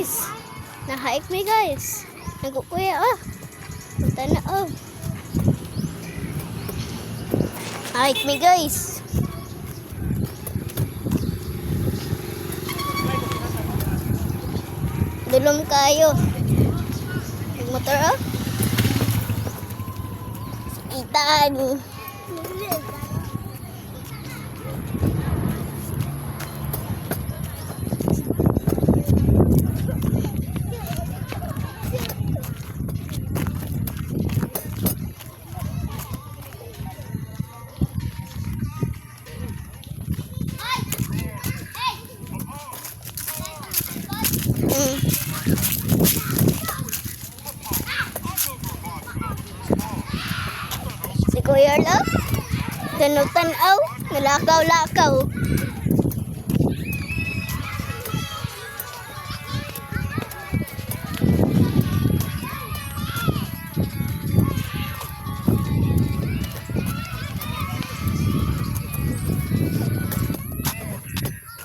guys. Na-hike me guys. Nagkukuya Punta na Hike me guys. Dulom kayo. Motor Itan. Si Kuya Lo, tanong-tanaw, nalakaw-lakaw.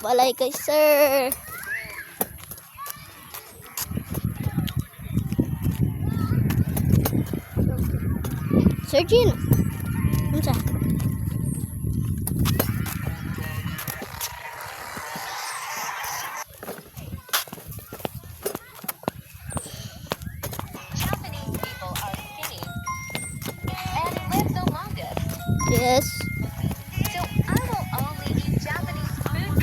Balay kay sir. Sir Gino. Unsa? Japanese people are skinny and live the longest. Yes. So I will only eat Japanese food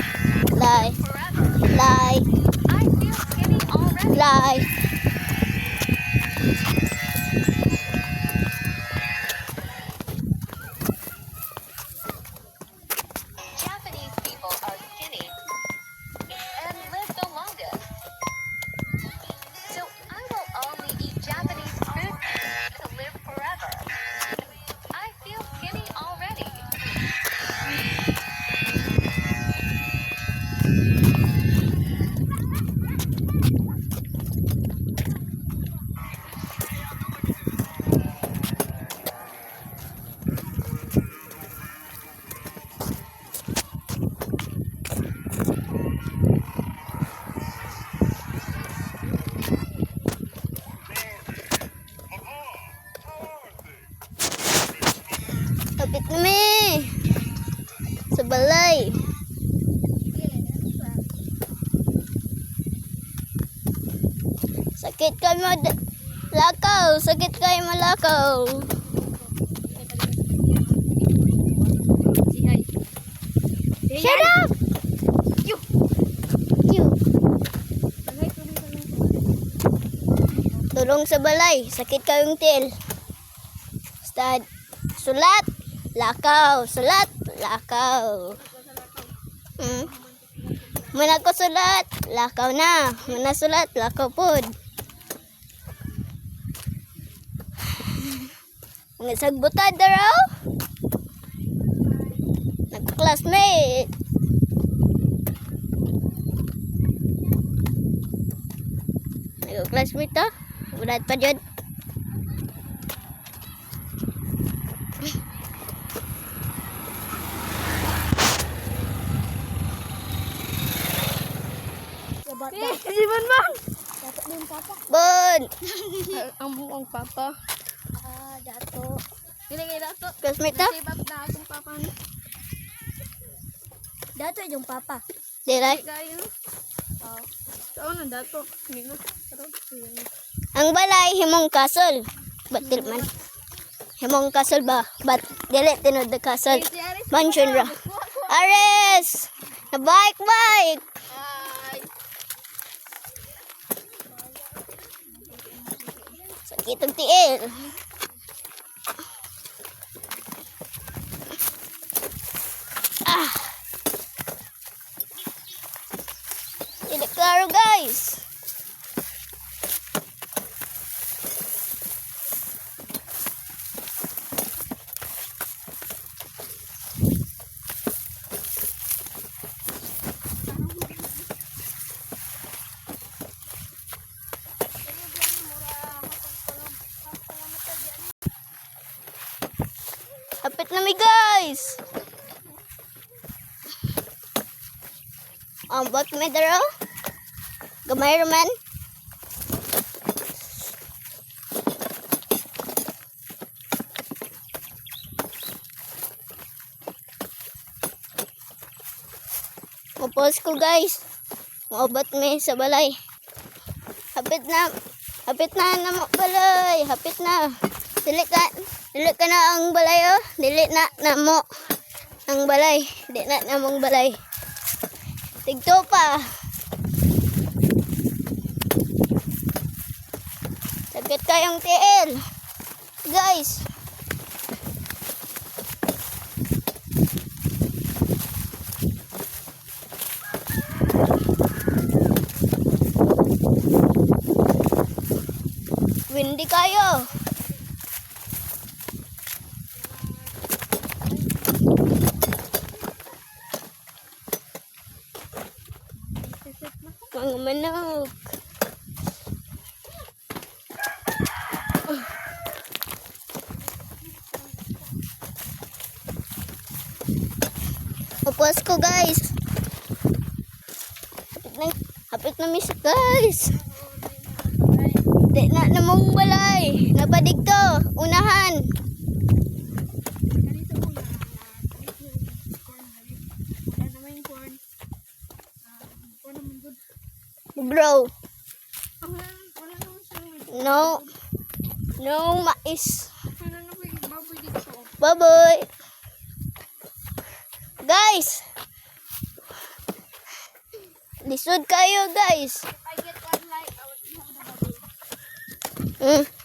Lie. forever. Lie. I feel skinny already. Lie. Japanese people are skinny and live the longest. So I will only eat Japanese food to live forever. I feel skinny already. Kapit na me. Sa balay. Sakit kayo malakaw. Sakit kayo malakaw. Shut up! You. Tulong sa balay. Sakit kayong til. Stad. Sulat. Lakaw. Sulat. Lakaw. Muna ko sulat. Lakaw na. Muna sulat. Lakaw pod. Mga sagbutad daraw. Nagka-classmate. Nagka-classmate to. Ulat pa dyan. Si Bonbon. Dato din papa. Bon! Ang buong papa. Dato. Hindi kay Dato. Classmate to? Nasibak na akong papa ni. Dato yung papa. Diray? Kayo. Saan na Dato? Hindi ko. Ang balay, himong castle. Batil man. Himong castle ba? But, dili tinod the castle. Mansion ra. Ares! Na bike! Sakit ang tiil. Hindi klaro guys. Kapit na mi guys. Ang bot may daro. Gamay raman. Tapos ko guys. Maubot me sa balay. Hapit na mo balay. Hapit na. Dili ka na ang balay oh. Dili na mo ang balay. Dili na mong balay. Tigto pa. Sagit kayong TL. Guys. Windy kayo. Mga manok. Tapos ko guys. Hapit na miss guys. Di na namong balay. Napadig to. Unahan. Ganito mo na. Corn. Wala naman yung corn. Corn naman good. Bro. Wala naman siya. No mais. Wala naman yung baboy dito. Bye-bye. Guys. Lisod kayo guys. If I get one like, I would have the baboy.